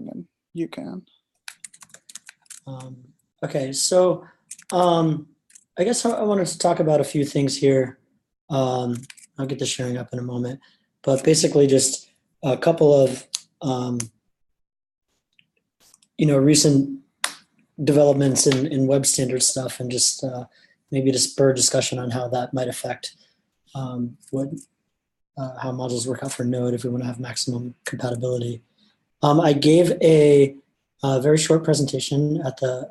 then you can. Okay, so I guess I wanted to talk about a few things here. I'll get the sharing up in a moment, but basically just a couple of recent developments in web standard stuff, and just maybe to spur discussion on how that might affect how modules work out for Node if we want to have maximum compatibility. I gave a very short presentation at the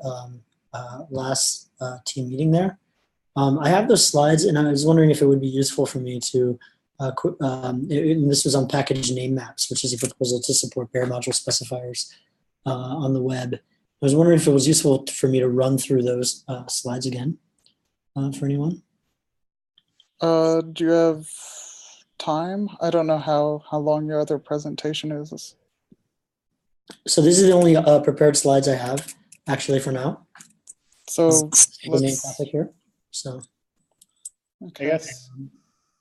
last team meeting there. I have those slides, and I was wondering if it would be useful for me to, and this was on package name maps, which is a proposal to support bare module specifiers on the web. I was wondering if it was useful for me to run through those slides again for anyone. Do you have time? I don't know how long your other presentation is. So this is the only prepared slides I have actually for now. So the main topic here. So okay. I guess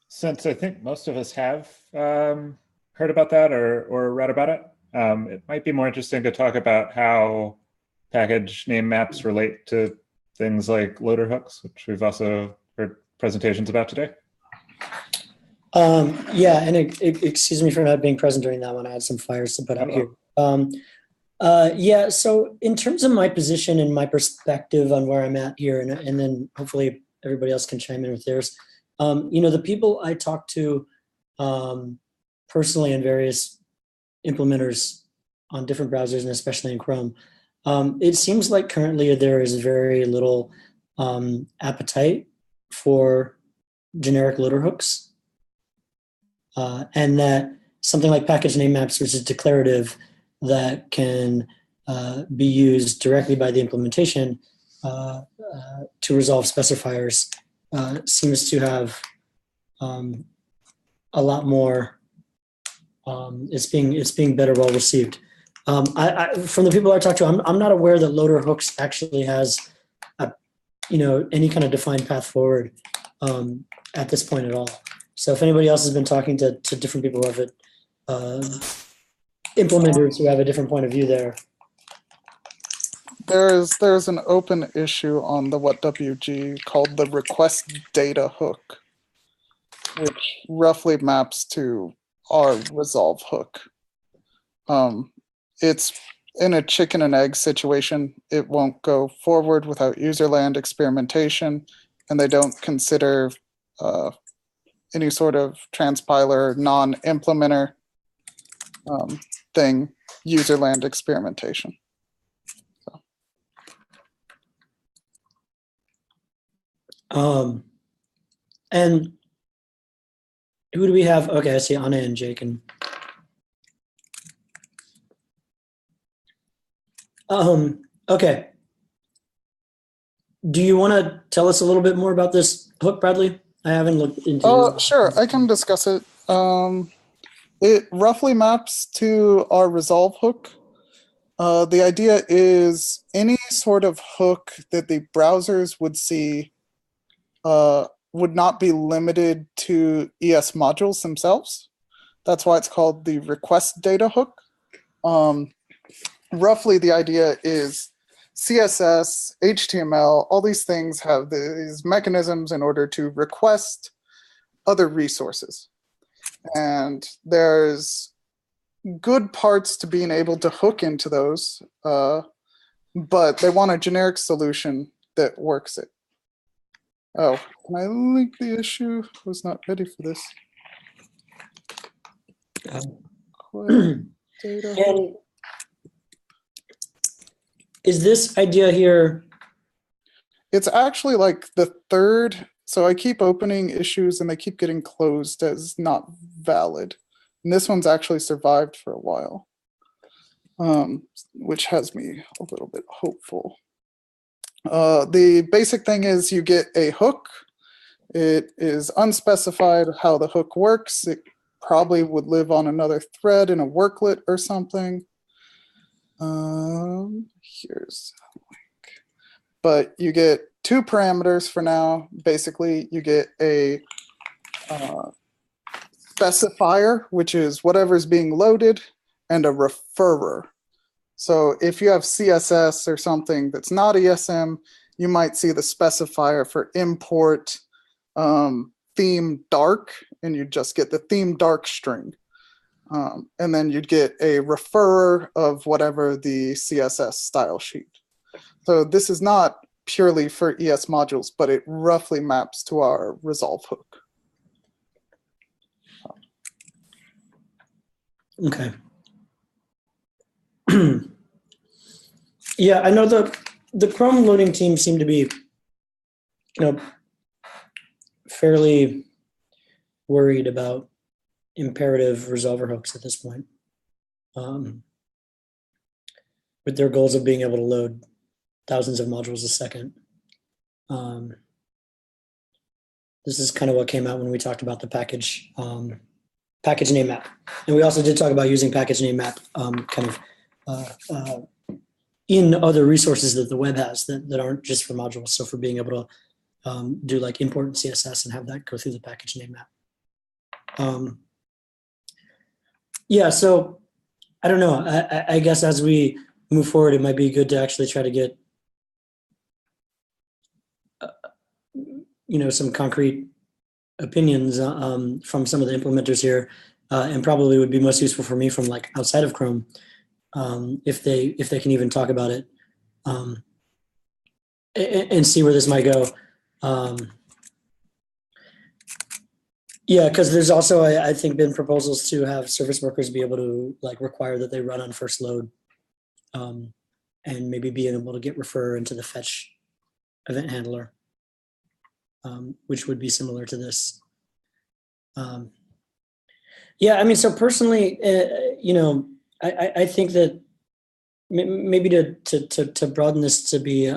since I think most of us have heard about that or read about it, it might be more interesting to talk about how package name maps relate to things like loader hooks, which we've also heard presentations about today. Yeah, and excuse me for not being present during that one. I had some fires to put out here. Yeah, so in terms of my position and my perspective on where I'm at here, and then hopefully everybody else can chime in with theirs. The people I talk to personally and various implementers on different browsers, and especially in Chrome, it seems like currently there is very little appetite for generic loader hooks, and that something like package name maps, which is declarative, that can be used directly by the implementation to resolve specifiers, seems to have a lot more. It's being better well received. From the people I talk to, I'm not aware that loader hooks actually has any kind of defined path forward at this point at all. So if anybody else has been talking to different people who have it, implementers who have a different point of view there. There's an open issue on the WhatWG called the request data hook, which roughly maps to our resolve hook. It's in a chicken and egg situation. It won't go forward without userland experimentation, and they don't consider any sort of transpiler non-implementer thing userland experimentation. And who do we have? Okay, I see Anna and Jake. And okay. Do you want to tell us a little bit more about this hook, Bradley? I haven't looked into it. Sure, I can discuss it. It roughly maps to our resolve hook. The idea is any sort of hook that the browsers would see would not be limited to ESmodules themselves. That's why it's called the request data hook. Roughly, the idea is CSS, HTML, all these things have these mechanisms in order to request other resources. And there's good parts to being able to hook into those, but they want a generic solution that works it. Oh, can I link the issue? I was not ready for this. And is this idea here? It's actually like the third. So I keep opening issues and they keep getting closed as not valid. And this one's actually survived for a while, which has me a little bit hopeful. The basic thing is you get a hook. It is unspecified how the hook works. It probably would live on another thread in a worklet or something. Here's a link. But you get two parameters for now. Basically, you get a specifier, which is whatever's being loaded, and a referrer, So if you have CSS or something that's not ESM, you might see the specifier for import theme dark, and you just get the theme dark string. And then you'd get a referrer of whatever the CSS style sheet. So this is not purely for ESmodules, but it roughly maps to our resolve hook. Okay. Yeah, I know the Chrome loading team seemed to be, fairly worried about imperative resolver hooks at this point, with their goals of being able to load thousands of modules a second. This is kind of what came out when we talked about the package name map, and we also did talk about using package name map in other resources that the web has that aren't just for modules. So for being able to do like import CSS and have that go through the package name map. Yeah, so I don't know. I guess as we move forward, it might be good to actually try to get some concrete opinions from some of the implementers here, and probably would be most useful for me from like outside of Chrome, if they can even talk about it, and see where this might go. Yeah, because there's also I think been proposals to have service workers be able to like require that they run on first load, and maybe being able to get refer into the fetch event handler, which would be similar to this. Yeah, I mean, so personally, I think that maybe to broaden this to be,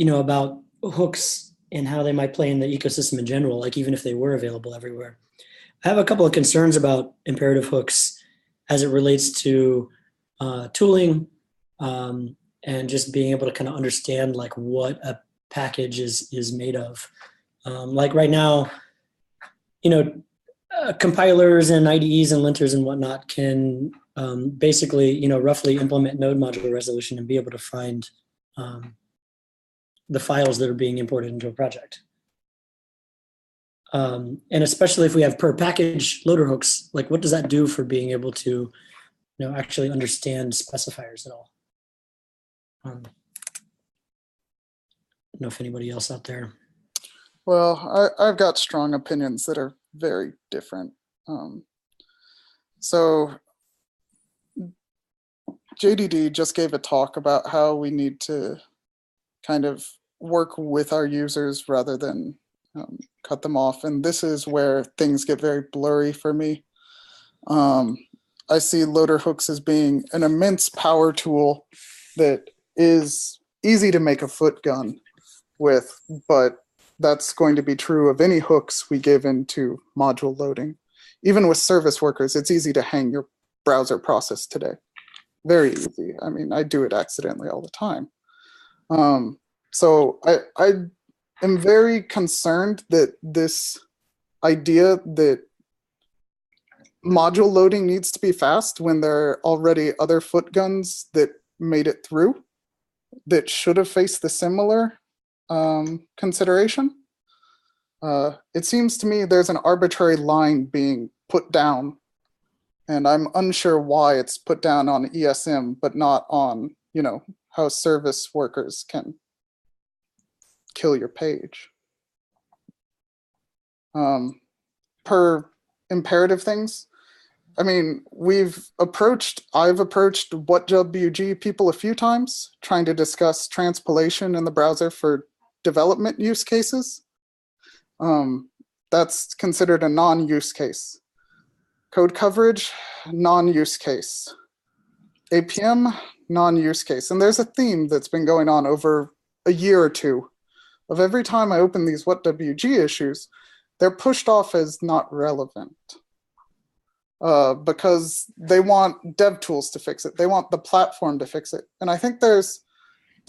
about hooks and how they might play in the ecosystem in general, like even if they were available everywhere. I have a couple of concerns about imperative hooks as it relates to tooling, and just being able to kind of understand like what a package is made of. Like right now, compilers and IDEs and linters and whatnot can basically, roughly implement node module resolution and be able to find the files that are being imported into a project. And especially if we have per package loader hooks, like what does that do for being able to, actually understand specifiers at all? I don't know if anybody else out there. Well, I've got strong opinions that are very different. So JDD just gave a talk about how we need to kind of work with our users rather than cut them off. And this is where things get very blurry for me. I see loader hooks as being an immense power tool that is easy to make a foot gun with, but that's going to be true of any hooks we give into module loading. Even with service workers, it's easy to hang your browser process today. Very easy. I mean, I do it accidentally all the time. So I am very concerned that this idea that module loading needs to be fast when there are already other foot guns that made it through that should have faced the similar consideration. It seems to me there's an arbitrary line being put down, and I'm unsure why it's put down on ESM, but not on, how service workers can kill your page. Per imperative things, I mean, I've approached WhatWG people a few times trying to discuss transpilation in the browser for development use cases. That's considered a non-use case. Code coverage, non-use case. APM, non-use case. And there's a theme that's been going on over a year or two of every time I open these WhatWG issues, they're pushed off as not relevant. Because they want dev tools to fix it. They want the platform to fix it. And I think there's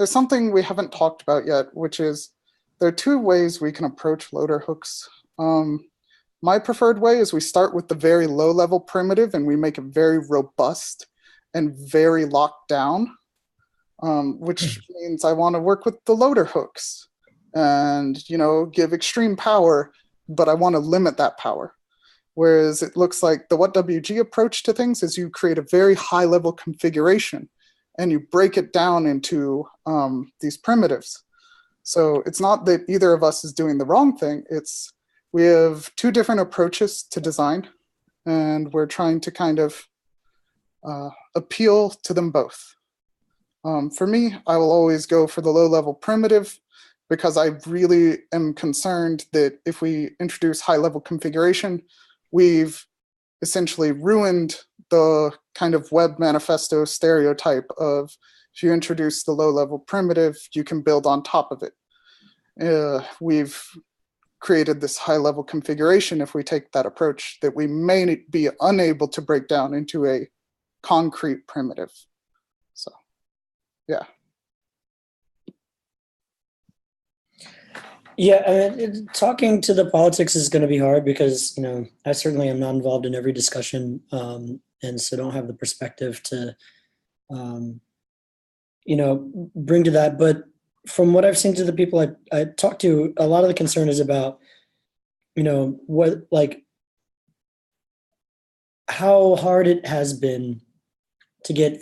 something we haven't talked about yet, which is there are two ways we can approach loader hooks. my preferred way is we start with the very low level primitive and we make it very robust and very locked down, which means I want to work with the loader hooks and, give extreme power, but I want to limit that power. Whereas it looks like the WhatWG approach to things is you create a very high level configuration and you break it down into these primitives. So it's not that either of us is doing the wrong thing. It's we have two different approaches to design, and we're trying to kind of appeal to them both. For me, I will always go for the low-level primitive because I really am concerned that if we introduce high-level configuration, we've essentially ruined the kind of web manifesto stereotype of if you introduce the low-level primitive, you can build on top of it. We've created this high-level configuration if we take that approach that we may be unable to break down into a concrete primitive. So, yeah. Yeah, I mean, talking to the politics is going to be hard because, I certainly am not involved in every discussion, and so don't have the perspective to, bring to that. But from what I've seen to the people I talked to, a lot of the concern is about, how hard it has been to get,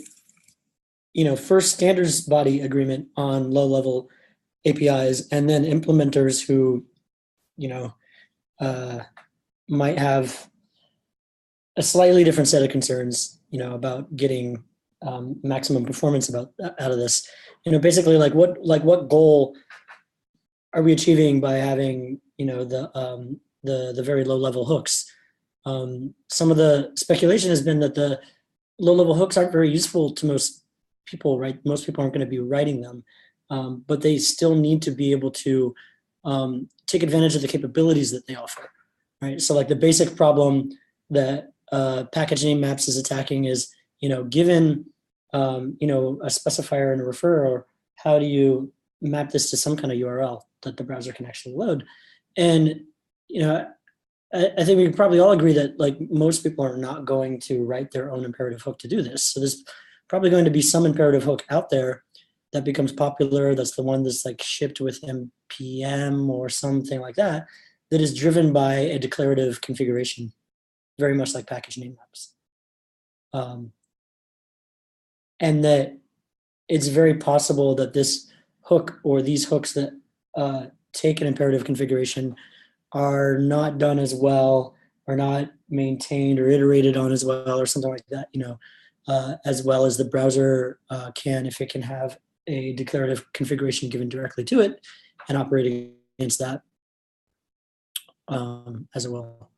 first standards body agreement on low-level APIs, and then implementers who, might have a slightly different set of concerns, about getting maximum performance out of this. Basically, what goal are we achieving by having, the very low-level hooks? Some of the speculation has been that the low-level hooks aren't very useful to most people, right? Most people aren't going to be writing them. But they still need to be able to take advantage of the capabilities that they offer, right? So like the basic problem that package name maps is attacking is, given, a specifier and a referrer, how do you map this to some kind of URL that the browser can actually load? And, I think we can probably all agree that like most people are not going to write their own imperative hook to do this. So there's probably going to be some imperative hook out there that becomes popular. That's the one that's like shipped with npm or something like that, that is driven by a declarative configuration, very much like package name maps. And that it's very possible that this hook or these hooks that take an imperative configuration are not done as well, or not maintained or iterated on as well, or something like that, as well as the browser can, if it can have a declarative configuration given directly to it and operating against that as well.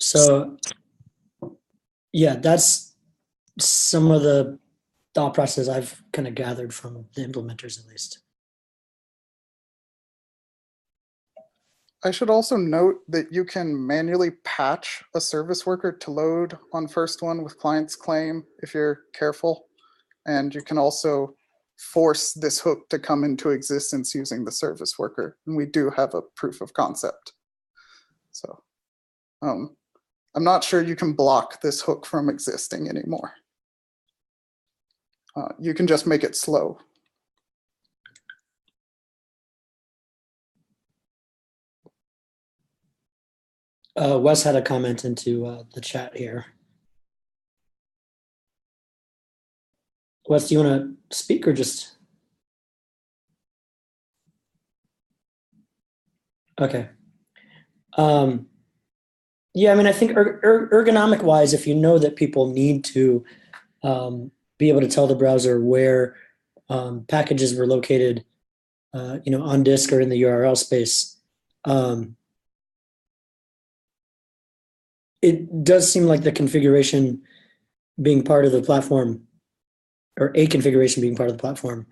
So yeah, that's some of the thought process I've kind of gathered from the implementers, at least. I should also note that you can manually patch a service worker to load on first one with client's claim if you're careful. And you can also force this hook to come into existence using the service worker. And we do have a proof of concept. So I'm not sure you can block this hook from existing anymore. You can just make it slow. Wes had a comment into the chat here. Wes, do you want to speak or just? Okay. Yeah, I mean, I think ergonomic wise, if you know that people need to be able to tell the browser where packages were located, on disk or in the URL space, it does seem like the configuration being part of the platform, or a configuration being part of the platform,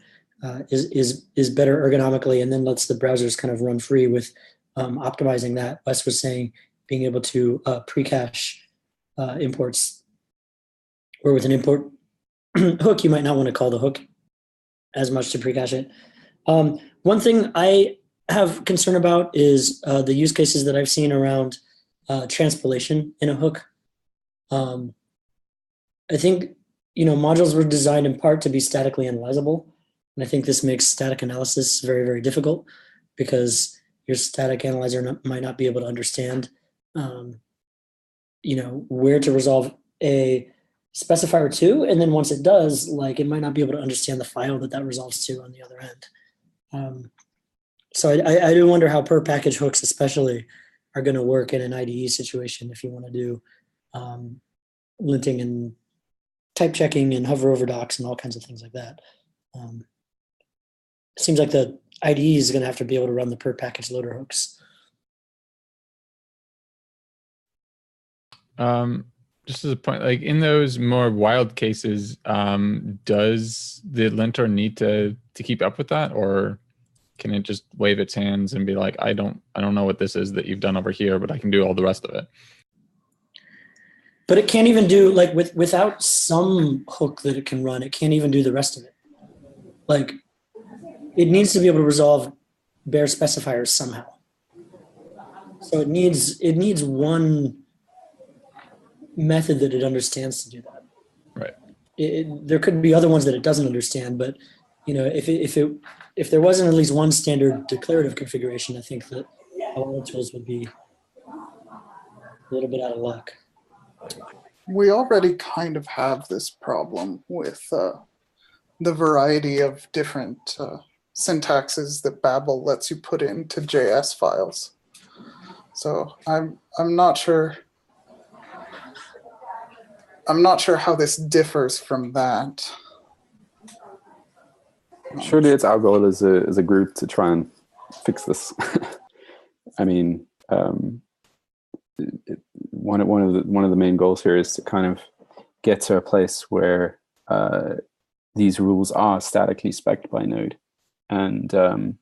is better ergonomically, and then lets the browsers kind of run free with optimizing that. Wes was saying being able to pre-cache imports, or with an import hook, you might not want to call the hook as much to pre-cache it. One thing I have concern about is the use cases that I've seen around transpilation in a hook. I think, modules were designed in part to be statically analyzable. And I think this makes static analysis very, very difficult because your static analyzer might not be able to understand, where to resolve a specifier to. And then once it does, it might not be able to understand the file that resolves to on the other end. So I do wonder how per package hooks especially are going to work in an IDE situation if you want to do linting and type checking and hover over docs and all kinds of things like that. It seems like the IDE is going to have to be able to run the per package loader hooks. Just as a point, in those more wild cases, does the linter need to keep up with that, or can it just wave its hands and be like, I don't know what this is that you've done over here, but I can do all the rest of it? But it can't even do without some hook that it can run. It can't even do the rest of it. It needs to be able to resolve bare specifiers somehow. So it needs one method that it understands to do that. Right. There could be other ones that it doesn't understand, but if there wasn't at least one standard declarative configuration, I think that a lot of tools would be a little bit out of luck. We already kind of have this problem with the variety of different syntaxes that Babel lets you put into JS files. So I'm not sure. I'm not sure how this differs from that. Surely it's our goal as a group to try and fix this. I mean, one of the main goals here is to kind of get to a place where these rules are statically spec'd by node, and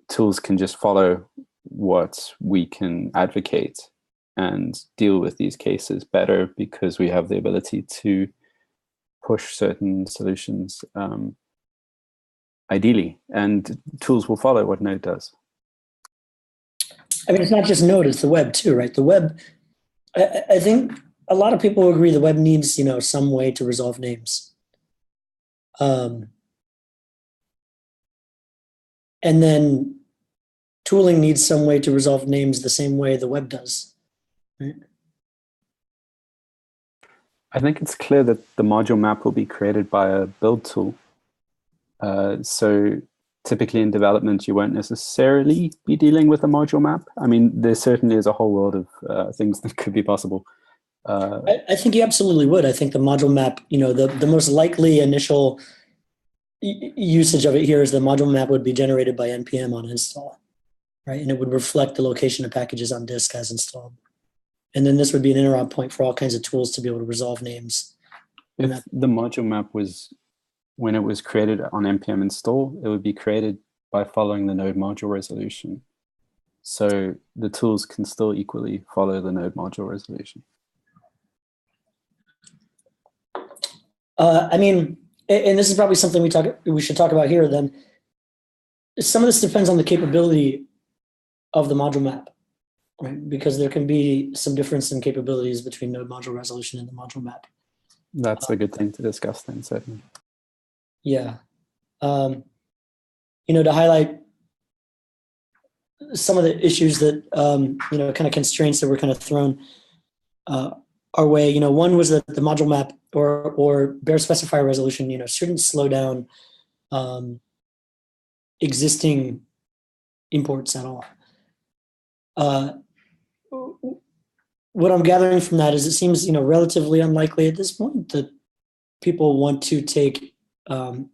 tools can just follow what we can advocate and deal with these cases better because we have the ability to push certain solutions ideally, and tools will follow what Node does. I mean, it's not just Node, it's the web too, right? The web, I think a lot of people agree the web needs, some way to resolve names. And then tooling needs some way to resolve names the same way the web does, right? I think it's clear that the module map will be created by a build tool. So typically in development, you won't necessarily be dealing with a module map. I mean, there certainly is a whole world of things that could be possible. I think you absolutely would. I think the module map, the most likely initial usage of it here is the module map would be generated by npm on install, right? And it would reflect the location of packages on disk as installed. And then this would be an interop point for all kinds of tools to be able to resolve names. If the module map was, when it was created on npm install, it would be created by following the node module resolution. So the tools can still equally follow the node module resolution. I mean, and this is probably something we should talk about here then. Some of this depends on the capability of the module map, right? Because there can be some difference in capabilities between node module resolution and the module map. That's a good thing to discuss then, certainly. Yeah. To highlight some of the issues that, kind of constraints that were kind of thrown our way, one was that the module map or bare specifier resolution, shouldn't slow down existing imports at all. What I'm gathering from that is it seems, relatively unlikely at this point that people want to take, and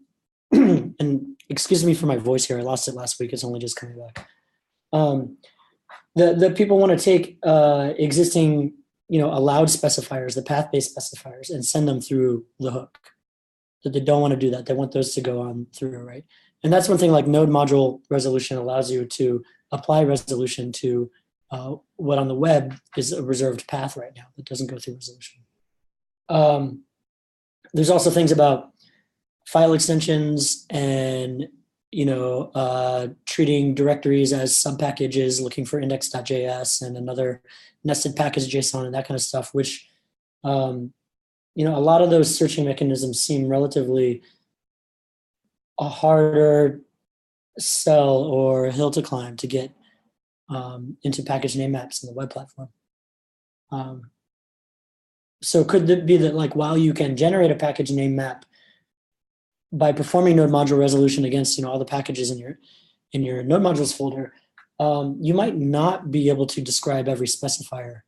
excuse me for my voice here, I lost it last week, it's only just coming back. The people want to take existing, allowed specifiers, the path-based specifiers, and send them through the hook. That they don't want to do that. They want those to go on through, right? And that's one thing like node module resolution allows you to apply resolution to what on the web is a reserved path right now that doesn't go through resolution. There's also things about file extensions and treating directories as subpackages, looking for index.js and another nested package JSON and that kind of stuff, which, a lot of those searching mechanisms seem relatively a harder sell or hill to climb to get into package name maps in the web platform. So could it be that, like, while you can generate a package name map by performing node module resolution against all the packages in your node modules folder, you might not be able to describe every specifier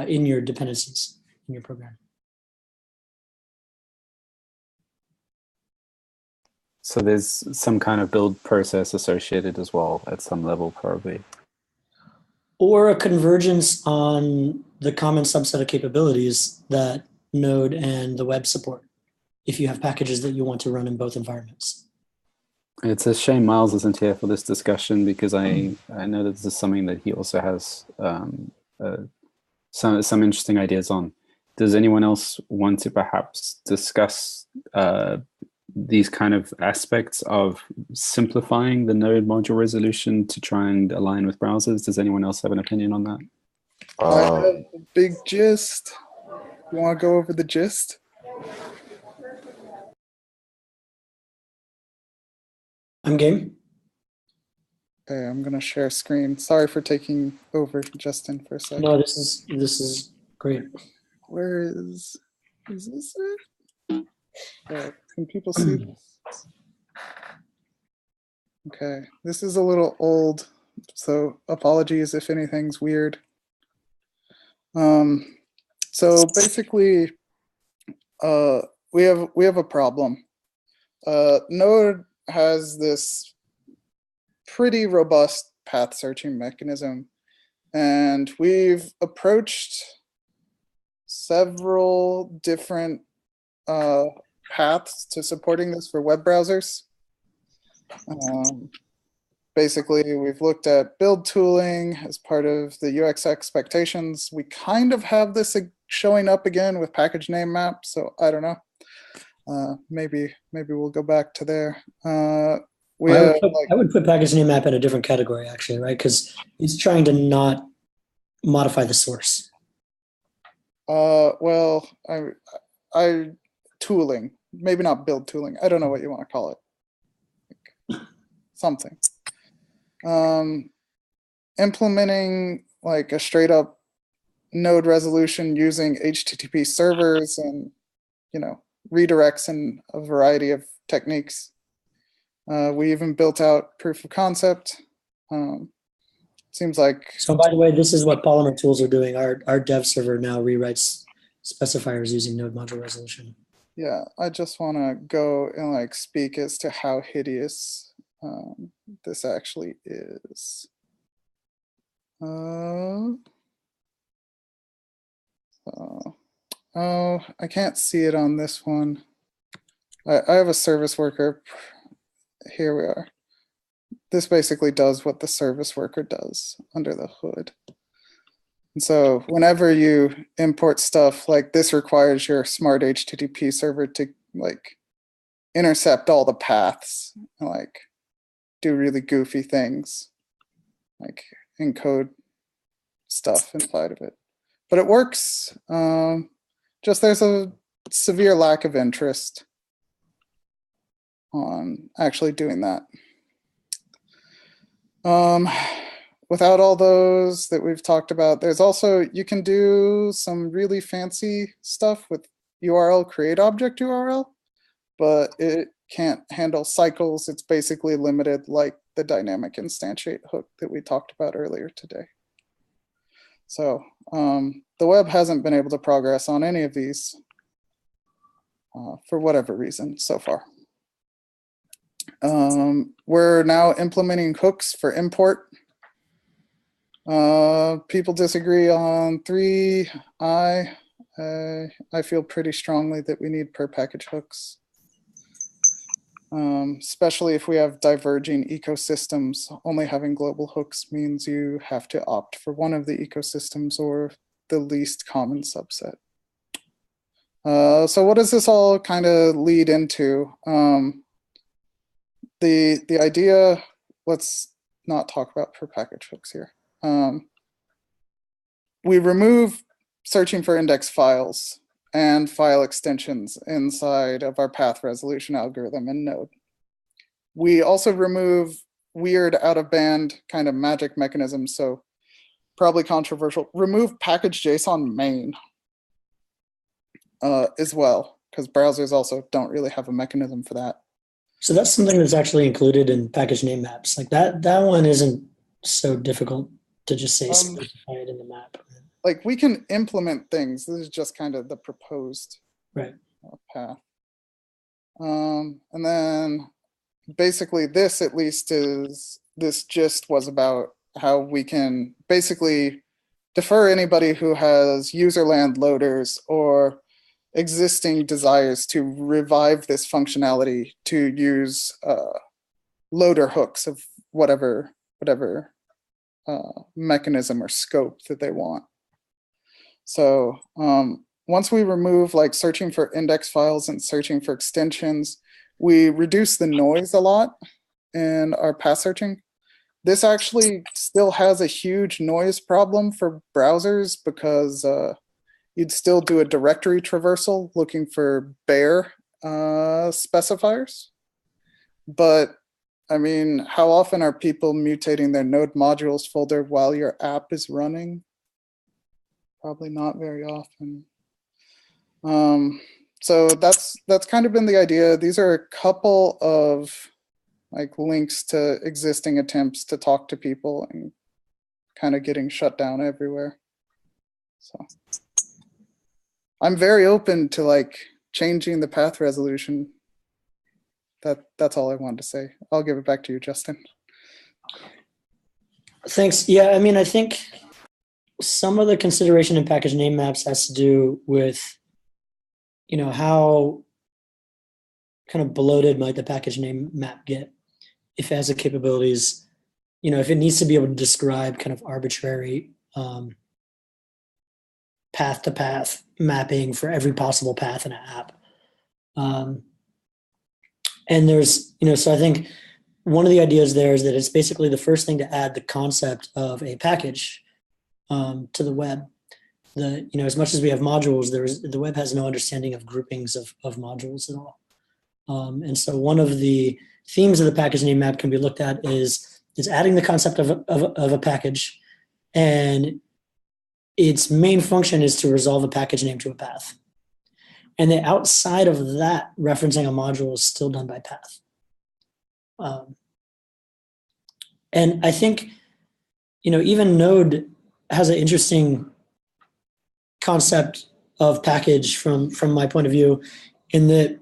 in your dependencies in your program. So there's some kind of build process associated as well at some level, probably. Or a convergence on the common subset of capabilities that Node and the web support, if you have packages that you want to run in both environments. It's a shame Miles isn't here for this discussion, because I know that this is something that he also has some interesting ideas on. Does anyone else want to perhaps discuss these kind of aspects of simplifying the node module resolution to try and align with browsers? Does anyone else have an opinion on that? I have a big gist. You want to go over the gist? I'm game. Okay, I'm gonna share screen. Sorry for taking over, Justin, for a second. No, this is great. Where is this it? Can people see this? Okay, this is a little old, so apologies if anything's weird. So basically, we have a problem. Node has this pretty robust path searching mechanism, and we've approached several different paths to supporting this for web browsers. Basically, we've looked at build tooling as part of the UX expectations. We kind of have this showing up again with package name map, so I don't know. Maybe we'll go back to there. I would put package name map in a different category, actually, right? Because it's trying to not modify the source. Well, I tooling, maybe not build tooling. I don't know what you want to call it. Something. Implementing like a straight up node resolution using HTTP servers and redirects and a variety of techniques. We even built out proof of concept. Seems like. So by the way, this is what Polymer tools are doing. Our dev server now rewrites specifiers using node module resolution. Yeah, I just want to go and like speak as to how hideous this actually is. Oh, I can't see it on this one. I have a service worker. Here we are. This basically does what the service worker does under the hood. And so whenever you import stuff, like this requires your smart HTTP server to like intercept all the paths and like do really goofy things, like encode stuff inside of it. But it works. Just there's a severe lack of interest on actually doing that. Without all those that we've talked about, there's also, you can do some really fancy stuff with URL create object URL, but it can't handle cycles. It's basically limited like the dynamic instantiate hook that we talked about earlier today. So the web hasn't been able to progress on any of these for whatever reason so far. We're now implementing hooks for import. People disagree on 3i. I feel pretty strongly that we need per package hooks, especially if we have diverging ecosystems. Only having global hooks means you have to opt for one of the ecosystems or the least common subset. So what does this all kind of lead into? the idea, let's not talk about per package hooks here. We remove searching for index files and file extensions inside of our path resolution algorithm in Node. We also remove weird out-of-band kind of magic mechanisms, so probably controversial. Remove package.json main as well, because browsers also don't really have a mechanism for that. So that's something that's actually included in package name maps. Like that one isn't so difficult to just say specify it in the map. Like we can implement things. This is just kind of the proposed path. And then basically this at least is, this gist was about how we can basically defer anybody who has userland loaders or existing desires to revive this functionality to use loader hooks of whatever mechanism or scope that they want. So once we remove like searching for index files and searching for extensions, we reduce the noise a lot in our path searching. This actually still has a huge noise problem for browsers because you'd still do a directory traversal looking for bare specifiers. But I mean, how often are people mutating their node modules folder while your app is running? Probably not very often. So that's kind of been the idea. These are a couple of like links to existing attempts to talk to people and kind of getting shut down everywhere. So I'm very open to like changing the path resolution. That's all I wanted to say. I'll give it back to you, Justin. Thanks. Yeah, I mean, I think some of the consideration in package name maps has to do with, you know, how kind of bloated might the package name map get if it has the capabilities, you know, if it needs to be able to describe kind of arbitrary path to path mapping for every possible path in an app. And there's, you know, so I think one of the ideas there is that it's basically the first thing to add the concept of a package to the web. You know, as much as we have modules, the web has no understanding of groupings of modules at all. And so one of the themes of the package name map can be looked at is adding the concept of a package, and its main function is to resolve a package name to a path. And then outside of that, referencing a module is still done by path. And I think, you know, even Node has an interesting concept of package from my point of view, in that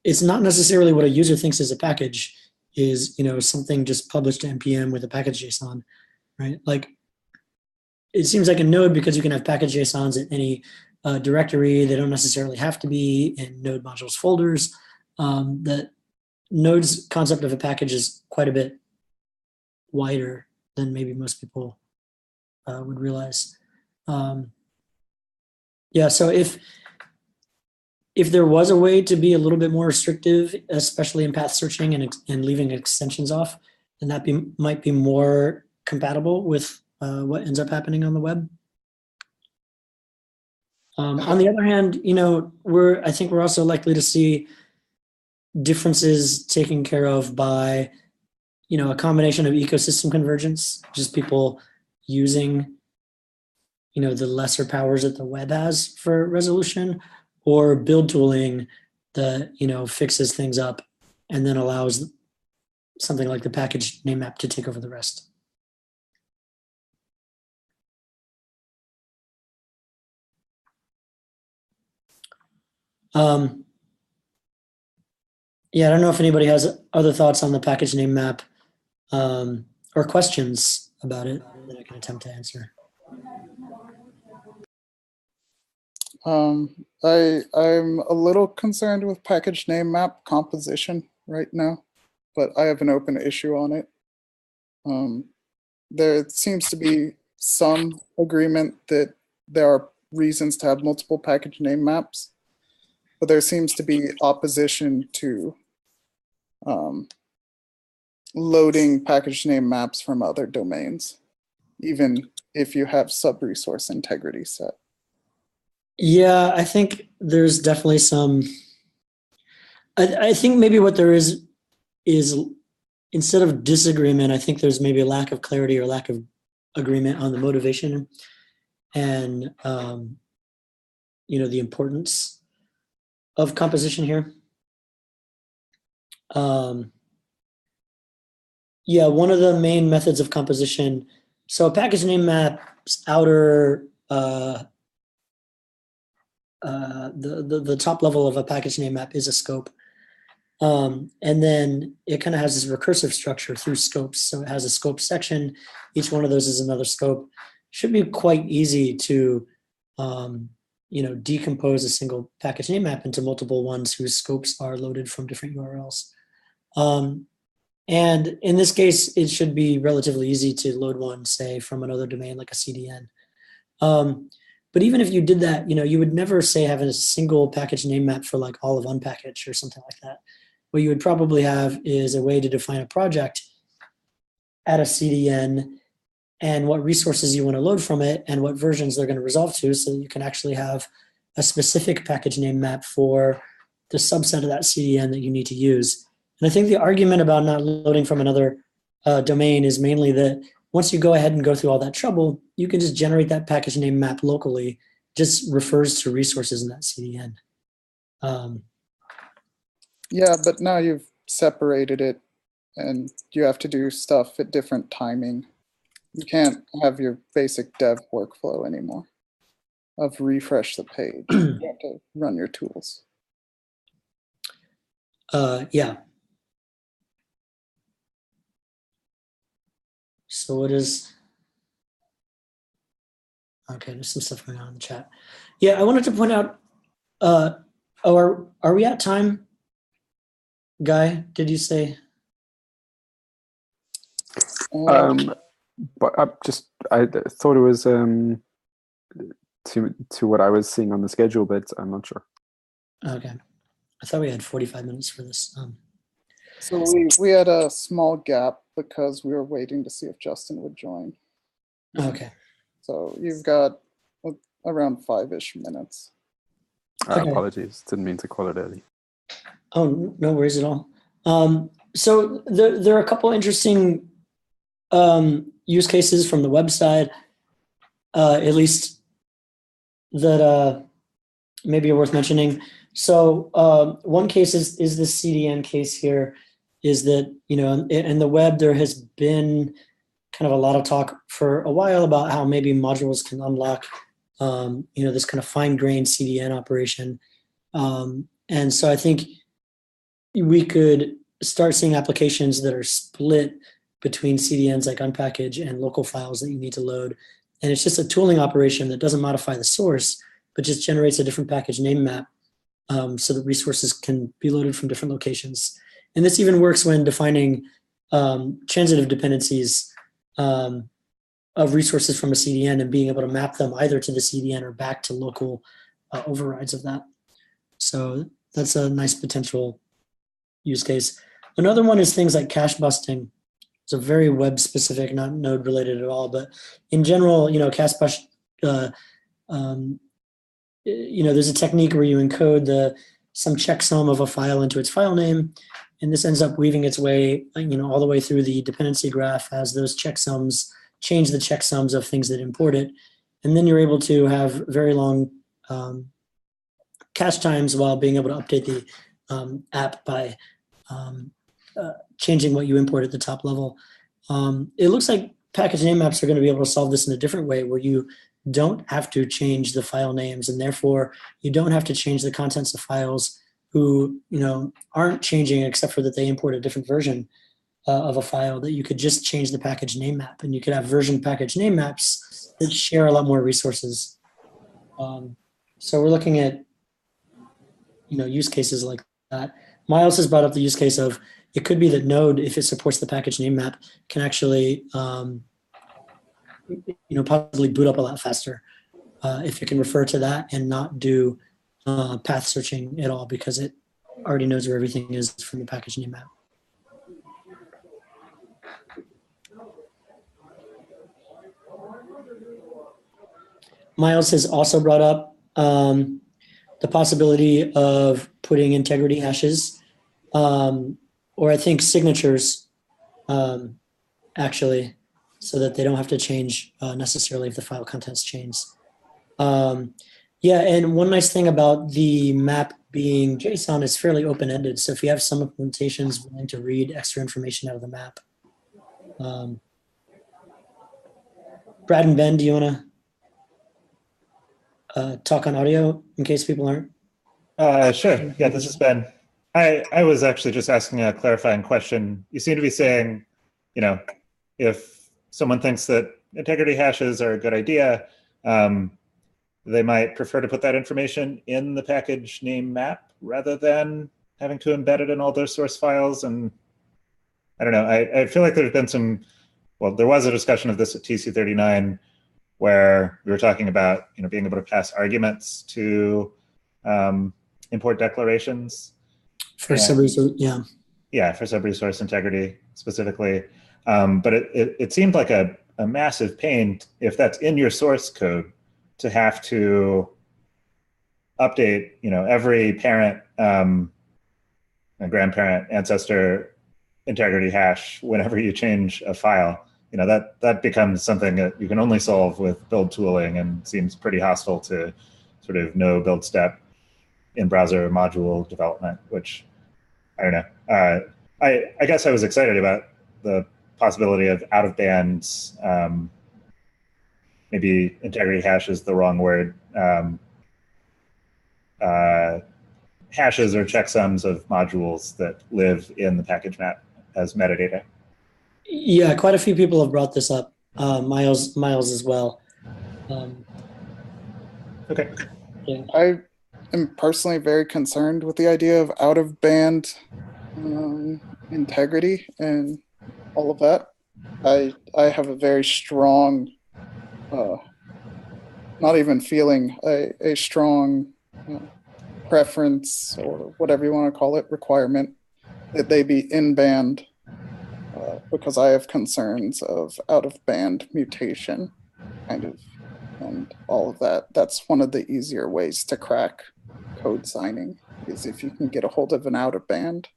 it's not necessarily what a user thinks is a package is, you know, something just published to npm with a package JSON, right? Like it seems like a Node, because you can have package JSONs in any directory, they don't necessarily have to be in Node modules folders, that Node's concept of a package is quite a bit wider than maybe most people would realize. Yeah, so if there was a way to be a little bit more restrictive, especially in path searching and leaving extensions off, then that might be more compatible with what ends up happening on the web. On the other hand, you know, I think we're also likely to see differences taken care of by, you know, a combination of ecosystem convergence, just people using, you know, the lesser powers that the web has for resolution, or build tooling that, you know, fixes things up and then allows something like the package name map to take over the rest. Yeah, I don't know if anybody has other thoughts on the package name map or questions about it that I can attempt to answer. I'm a little concerned with package name map composition right now, but I have an open issue on it. There seems to be some agreement that there are reasons to have multiple package name maps, but there seems to be opposition to loading package name maps from other domains, even if you have sub-resource integrity set. Yeah, I think there's definitely some. I think maybe what there is instead of disagreement, I think there's maybe a lack of clarity or lack of agreement on the motivation and the importance of composition here. Yeah, one of the main methods of composition. So a package name map's outer the top level of a package name map is a scope. And then it kind of has this recursive structure through scopes. So it has a scope section. Each one of those is another scope. Should be quite easy to decompose a single package name map into multiple ones whose scopes are loaded from different URLs. And in this case, it should be relatively easy to load one, say, from another domain like a CDN. But even if you did that, you would never say having a single package name map for like all of unpackage or something like that. What you would probably have is a way to define a project at a CDN and what resources you want to load from it and what versions they're going to resolve to, so that you can actually have a specific package name map for the subset of that CDN that you need to use. And I think the argument about not loading from another domain is mainly that once you go ahead and go through all that trouble, you can just generate that package name map locally. It just refers to resources in that CDN. Yeah, but now you've separated it and you have to do stuff at different timing. You can't have your basic dev workflow anymore of refresh the page. You have to run your tools. Yeah. So what is, okay, there's some stuff going on in the chat. Yeah, I wanted to point out, are we at time? Guy, did you say? But I thought it was to what I was seeing on the schedule, but I'm not sure. Okay, I thought we had 45 minutes for this. So we had a small gap because we were waiting to see if Justin would join. Okay. So you've got around 5-ish minutes. Okay. Apologies, didn't mean to call it early. Oh, no worries at all. So there are a couple interesting use cases from the website, at least that maybe are worth mentioning. So one case is this CDN case here, is that, in the web, there has been kind of a lot of talk for a while about how maybe modules can unlock, this kind of fine-grained CDN operation. And so I think we could start seeing applications that are split between CDNs like unpackage and local files that you need to load. And it's just a tooling operation that doesn't modify the source, but just generates a different package name map so that resources can be loaded from different locations. And this even works when defining transitive dependencies of resources from a CDN and being able to map them either to the CDN or back to local overrides of that. So that's a nice potential use case. Another one is things like cache busting. It's a very web specific, not node related at all, but in general, cache bust, there's a technique where you encode some checksum of a file into its file name, and this ends up weaving its way, all the way through the dependency graph as those checksums change the checksums of things that import it, and then you're able to have very long cache times while being able to update the app by changing what you import at the top level. It looks like package name maps are going to be able to solve this in a different way, where you don't have to change the file names, and therefore you don't have to change the contents of files who aren't changing except for that they import a different version of a file, that you could just change the package name map, and you could have version package name maps that share a lot more resources. So we're looking at use cases like that. Miles has brought up the use case of, it could be that Node, if it supports the package name map, can actually possibly boot up a lot faster if it can refer to that and not do path searching at all, because it already knows where everything is from the package name map. Miles has also brought up the possibility of putting integrity hashes, or I think signatures, actually, so that they don't have to change necessarily if the file contents change. Yeah, and one nice thing about the map being JSON is fairly open-ended. So if you have some implementations willing to read extra information out of the map. Brad and Ben, do you want to talk on audio in case people aren't? Sure. Yeah, this is Ben. I was actually just asking a clarifying question. You seem to be saying, you know, if someone thinks that integrity hashes are a good idea, they might prefer to put that information in the package name map rather than having to embed it in all their source files. And I don't know, I feel like there's been some, well, there was a discussion of this at TC39 where we were talking about, you know, being able to pass arguments to import declarations. For sub-resource, yeah. Yeah, for sub-resource integrity specifically. But it seemed like a massive pain if that's in your source code to have to update, you know, every parent, and grandparent, ancestor integrity hash whenever you change a file. You know, that becomes something that you can only solve with build tooling and seems pretty hostile to sort of no build step in browser module development, which I don't know. I guess I was excited about the possibility of out of band, maybe integrity hash is the wrong word, hashes or checksums of modules that live in the package map as metadata. Yeah, quite a few people have brought this up. Miles as well. Okay. Yeah. I am personally very concerned with the idea of out of band integrity and all of that. I have a very strong, not even feeling, a strong preference, or whatever you want to call it, requirement that they be in band, because I have concerns of out of band mutation, kind of, and all of that. That's one of the easier ways to crack code signing, is if you can get a hold of an out of band.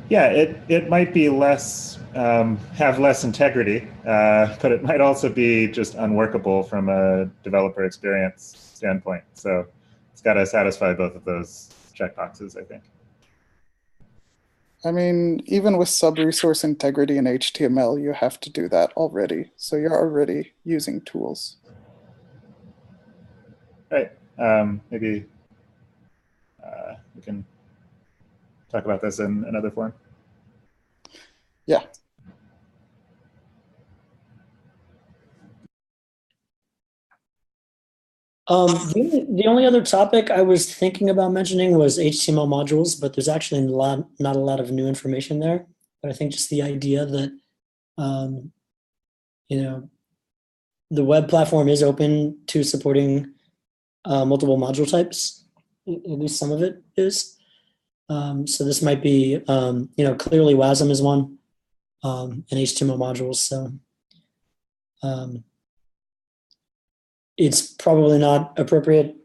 Yeah, it might be less, have less integrity, but it might also be just unworkable from a developer experience standpoint. So it's got to satisfy both of those checkboxes, I think. I mean, even with sub-resource integrity in HTML, you have to do that already. So you're already using tools. Right. Maybe we can talk about this in another form. Yeah. The only other topic I was thinking about mentioning was HTML modules, but there's actually not a lot of new information there. But I think just the idea that, you know, the web platform is open to supporting multiple module types. At least some of it is. So this might be, you know, clearly WASM is one, and HTML modules. So it's probably not appropriate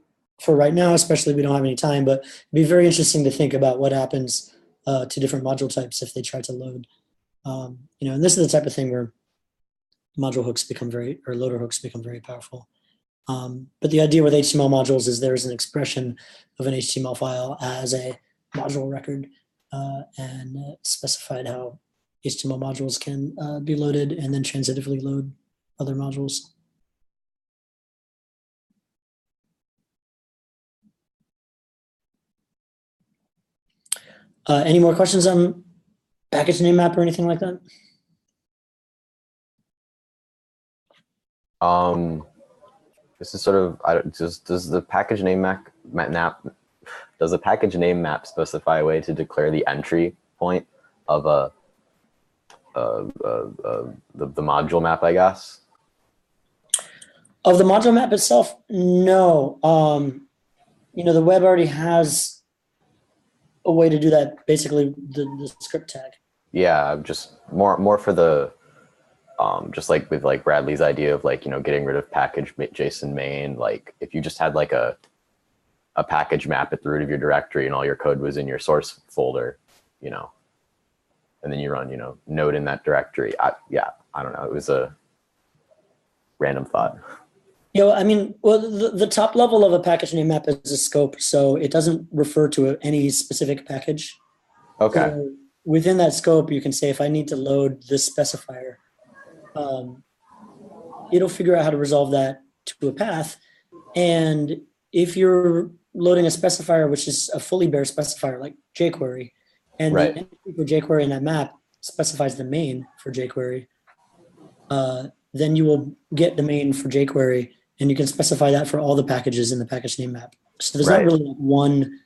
for right now, especially if we don't have any time, but it'd be very interesting to think about what happens to different module types if they try to load. You know, and this is the type of thing where module hooks become or loader hooks become very powerful. But the idea with HTML modules is there's an expression of an HTML file as a module record, and specified how HTML modules can be loaded and then transitively load other modules. Any more questions on package name map or anything like that? This is sort of, does the package name map does the package name map specify a way to declare the entry point of the module map, I guess? Of the module map itself, no. You know, the web already has a way to do that, basically the script tag. Yeah, just more for the just like with like Bradley's idea of like, getting rid of package JSON main, like if you just had like a package map at the root of your directory and all your code was in your source folder, and then you run, node in that directory. I don't know. It was a random thought. The top level of a package name map is a scope, so it doesn't refer to any specific package. Okay. So within that scope, you can say, if I need to load this specifier, it'll figure out how to resolve that to a path. And if you're loading a specifier, which is a fully bare specifier like jQuery, and Right. the entry for jQuery in that map specifies the main for jQuery, then you will get the main for jQuery, and you can specify that for all the packages in the package name map. So there's not really one,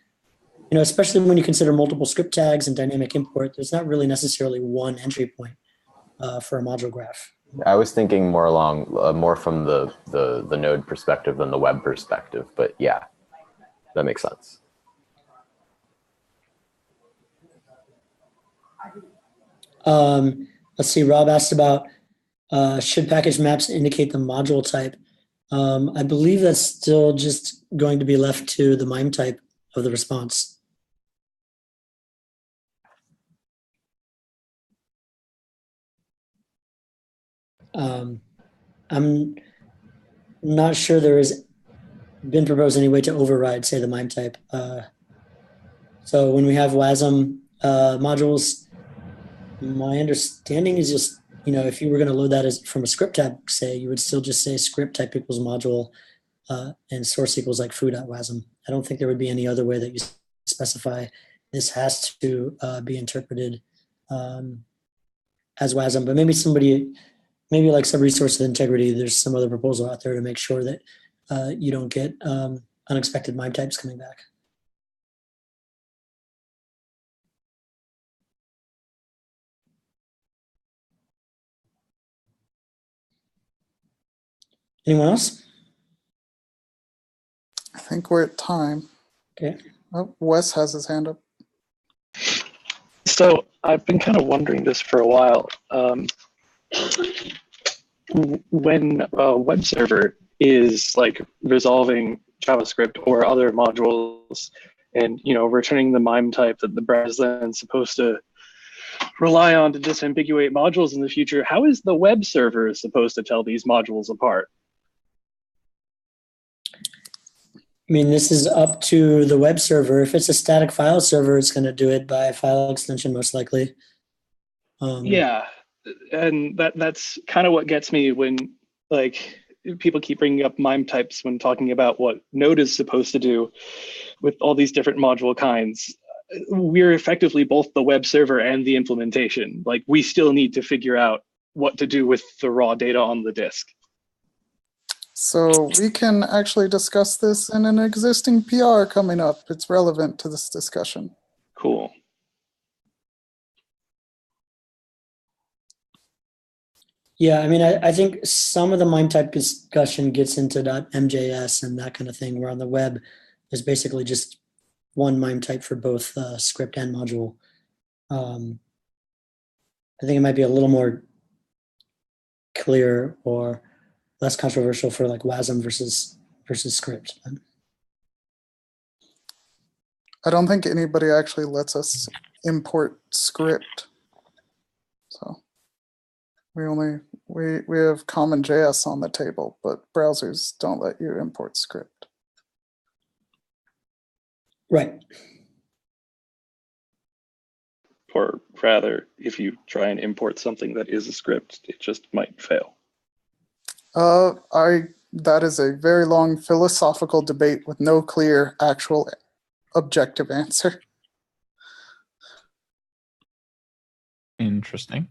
especially when you consider multiple script tags and dynamic import, there's not really necessarily one entry point for a module graph. I was thinking more from the node perspective than the web perspective, but yeah, that makes sense. Let's see, Rob asked about should package maps indicate the module type? I believe that's still just going to be left to the MIME type of the response. I'm not sure there has been proposed any way to override, say, the MIME type. So when we have WASM modules, my understanding is just, if you were going to load that as from a script tag, say, you would still just say script type equals module and source equals like foo.wasm. I don't think there would be any other way that you specify this has to be interpreted as WASM, but maybe like some resource of integrity, there's some other proposal out there to make sure that you don't get unexpected MIME types coming back. Anyone else? I think we're at time. Okay. Oh, Wes has his hand up. So I've been kind of wondering this for a while. When a web server is like resolving JavaScript or other modules and, returning the MIME type that the browser is then supposed to rely on to disambiguate modules in the future, how is the web server supposed to tell these modules apart? I mean, this is up to the web server. If it's a static file server, it's going to do it by file extension, most likely. Yeah, and that's kind of what gets me when people keep bringing up MIME types when talking about what Node is supposed to do with all these different module kinds. We're effectively both the web server and the implementation. Like, we still need to figure out what to do with the raw data on the disk. So we can actually discuss this in an existing PR coming up. It's relevant to this discussion. Cool. Yeah, I mean, I think some of the MIME type discussion gets into .mjs and that kind of thing, where on the web, there's basically just one MIME type for both script and module. I think it might be a little more clear or less controversial for like WASM versus script. I don't think anybody actually lets us import script. So we have common JS on the table, but browsers don't let you import script. Right. Or rather, if you try and import something that is a script, it just might fail. That is a very long philosophical debate with no clear actual objective answer. Interesting.